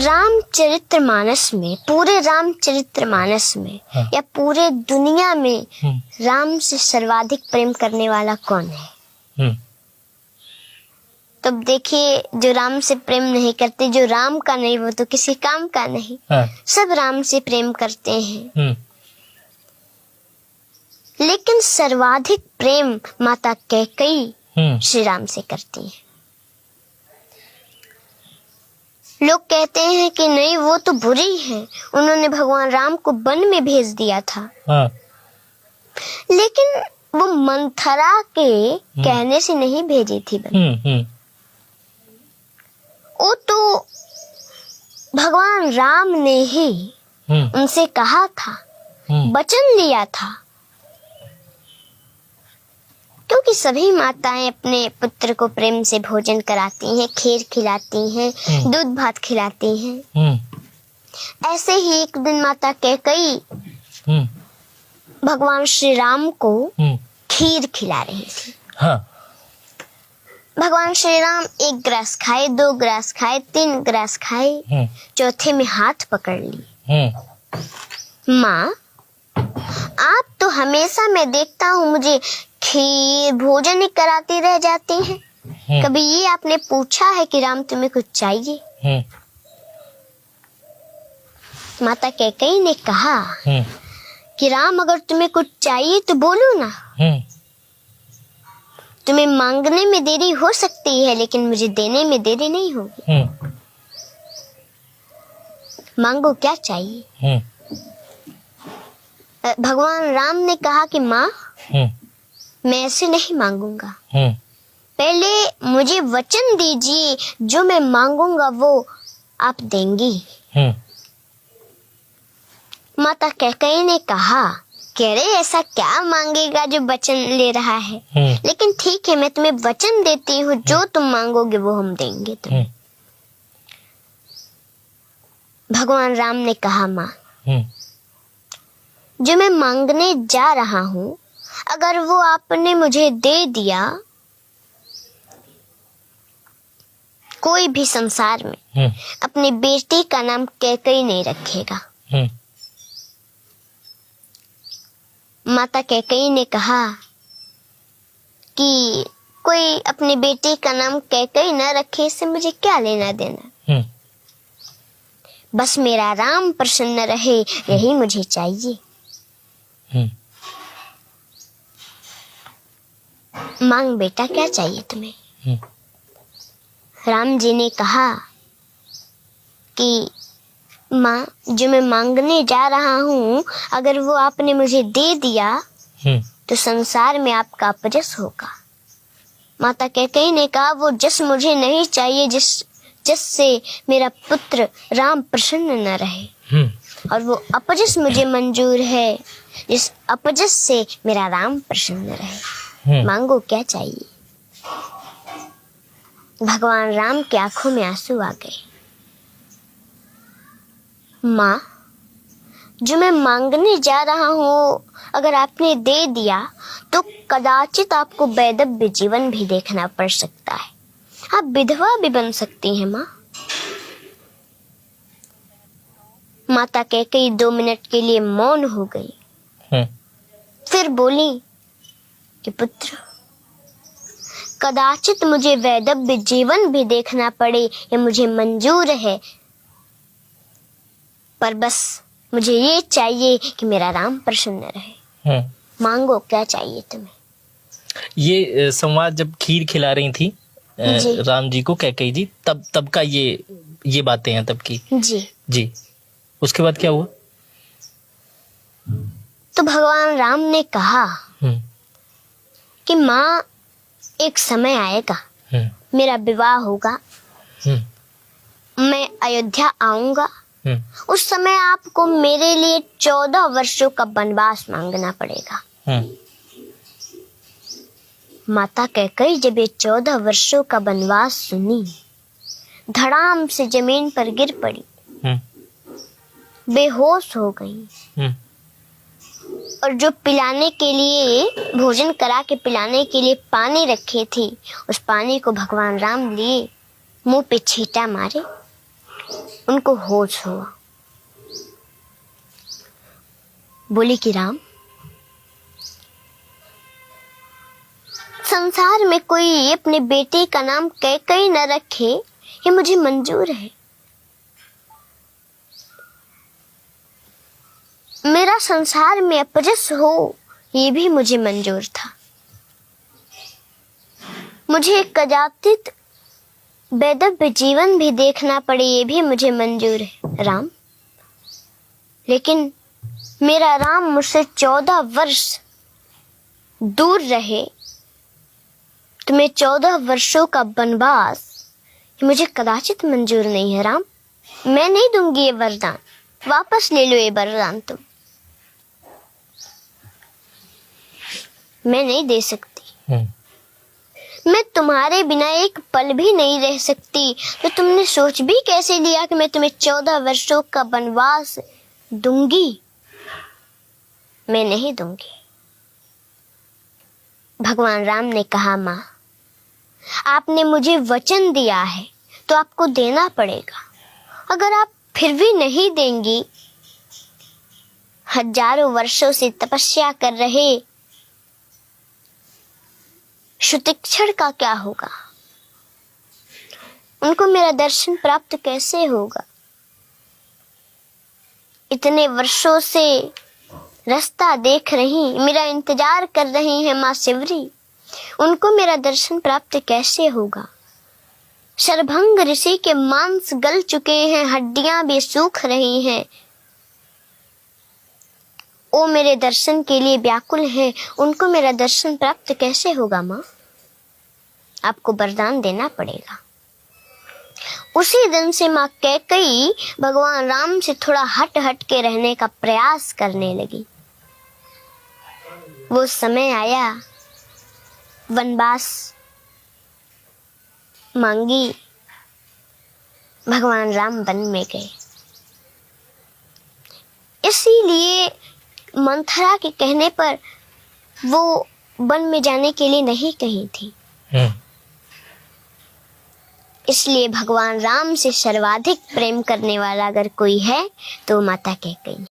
रामचरितमानस में, पूरे रामचरितमानस में या पूरे दुनिया में राम से सर्वाधिक प्रेम करने वाला कौन है? तब देखिए, जो राम से प्रेम नहीं करते, जो राम का नहीं, वो तो किसी काम का नहीं। सब राम से प्रेम करते हैं, लेकिन सर्वाधिक प्रेम माता कैकेयी श्री राम से करती है। लोग कहते हैं कि नहीं, वो तो बुरी है, उन्होंने भगवान राम को वन में भेज दिया था। लेकिन वो मंथरा के कहने से नहीं भेजी थी वन। वो तो भगवान राम ने ही उनसे कहा था, वचन लिया था। क्योंकि सभी माताएं अपने पुत्र को प्रेम से भोजन कराती हैं, खीर खिलाती हैं, दूध भात खिलाती हैं। ऐसे ही एक दिन माता कैकेयी भगवान श्री राम को खीर खिला रही थी। भगवान श्री राम 1 ग्रास खाए, 2 ग्रास खाए, 3 ग्रास खाए, चौथे में हाथ पकड़ ली। माँ, आप तो हमेशा मैं देखता हूँ मुझे खीर भोजन ही कराती रह जाती हैं। कभी ये आपने पूछा है कि राम तुम्हें कुछ चाहिए? माता कैकेयी ने कहा कि राम, अगर तुम्हें कुछ चाहिए तो बोलो ना। तुम्हें मांगने में देरी हो सकती है, लेकिन मुझे देने में देरी नहीं होगी। मांगो, क्या चाहिए? भगवान राम ने कहा कि माँ, मैं ऐसे नहीं मांगूंगा, पहले मुझे वचन दीजिए, जो मैं मांगूंगा वो आप देंगी। माता कैकेयी ने कहा कि अरे, ऐसा क्या मांगेगा जो वचन ले रहा है, लेकिन ठीक है, मैं तुम्हें वचन देती हूँ, जो तुम मांगोगे वो हम देंगे तुम्हें। भगवान राम ने कहा, माँ, जो मैं मांगने जा रहा हूँ, अगर वो आपने मुझे दे दिया, कोई भी संसार में अपनी बेटी का नाम कैकेयी नहीं रखेगा। माता कैकेयी ने कहा कि कोई अपनी बेटी का नाम कैकेयी न रखे, इससे मुझे क्या लेना देना। बस मेरा राम प्रसन्न रहे, यही मुझे चाहिए। मांग बेटा, क्या चाहिए तुम्हें? राम जी ने कहा कि माँ, जो मैं मांगने जा रहा हूँ, अगर वो आपने मुझे दे दिया तो संसार में आपका अपजस होगा। माता कैकेयी ने कहा, वो जस मुझे नहीं चाहिए, जिससे मेरा पुत्र राम प्रसन्न न रहे, और वो अपजस मुझे मंजूर है, जिस अपजस से मेरा राम प्रसन्न रहे। मांगो, क्या चाहिए? भगवान राम की आंखों में आंसू आ गए। माँ, जो मैं मांगने जा रहा हूँ, अगर आपने दे दिया तो कदाचित आपको वैधव्य जीवन भी देखना पड़ सकता है, आप विधवा भी बन सकती हैं। माँ, माता कैकेयी 2 मिनट के लिए मौन हो गई। फिर बोली कि पुत्र, कदाचित मुझे वैधव्य जीवन भी देखना पड़े, ये मुझे मंजूर है, पर बस मुझे ये चाहिए कि मेरा राम प्रसन्न रहे। मांगो, क्या चाहिए तुम्हें? ये संवाद जब खीर खिला रही थी राम जी को कैकेयी जी, तब का ये बातें हैं तब की। जी। उसके बाद क्या हुआ? तो भगवान राम ने कहा कि माँ, एक समय आएगा, मेरा विवाह होगा, मैं अयोध्या आऊंगा, उस समय आपको मेरे लिए 14 वर्षों का वनवास मांगना पड़ेगा। माता कैकेयी जब ये 14 वर्षों का वनवास सुनी, धड़ाम से जमीन पर गिर पड़ी, बेहोश हो गई, और जो पिलाने के लिए, भोजन करा के पिलाने के लिए पानी रखे थे, उस पानी को भगवान राम लिए, मुंह पे छींटा मारे उनको होश हुआ। बोली कि राम, संसार में कोई अपने बेटे का नाम कैकेयी न रखे, ये मुझे मंजूर है। मेरा संसार में अपजस हो, ये भी मुझे मंजूर था। मुझे एक कदाचित वैधव्य जीवन भी देखना पड़े, ये भी मुझे मंजूर है राम। लेकिन मेरा राम मुझसे 14 वर्ष दूर रहे, तो मैं 14 वर्षों का वनवास ये मुझे कदाचित मंजूर नहीं है राम। मैं नहीं दूंगी ये वरदान, वापस ले लो ये वरदान तुम। मैं नहीं दे सकती। मैं तुम्हारे बिना एक पल भी नहीं रह सकती। तो तुमने सोच भी कैसे लिया कि मैं तुम्हें 14 वर्षों का वनवास दूंगी? मैं नहीं दूंगी। भगवान राम ने कहा, माँ, आपने मुझे वचन दिया है तो आपको देना पड़ेगा। अगर आप फिर भी नहीं देंगी, हजारों वर्षों से तपस्या कर रहे शुतिक्षण का क्या होगा? उनको मेरा दर्शन प्राप्त कैसे होगा? इतने वर्षों से रास्ता देख रही, मेरा इंतजार कर रही है माँ शिवरी, उनको मेरा दर्शन प्राप्त कैसे होगा? शरभंग ऋषि के मांस गल चुके हैं, हड्डियां भी सूख रही हैं। वो मेरे दर्शन के लिए व्याकुल है, उनको मेरा दर्शन प्राप्त कैसे होगा? माँ, आपको वरदान देना पड़ेगा। उसी दिन से माँ कैकेयी भगवान राम से थोड़ा हट के रहने का प्रयास करने लगी। वो समय आया, वनवास मांगी, भगवान राम वन में गए। इसीलिए मंथरा के कहने पर वो वन में जाने के लिए नहीं कही थी। इसलिए भगवान राम से सर्वाधिक प्रेम करने वाला अगर कोई है तो माता कैकेयी।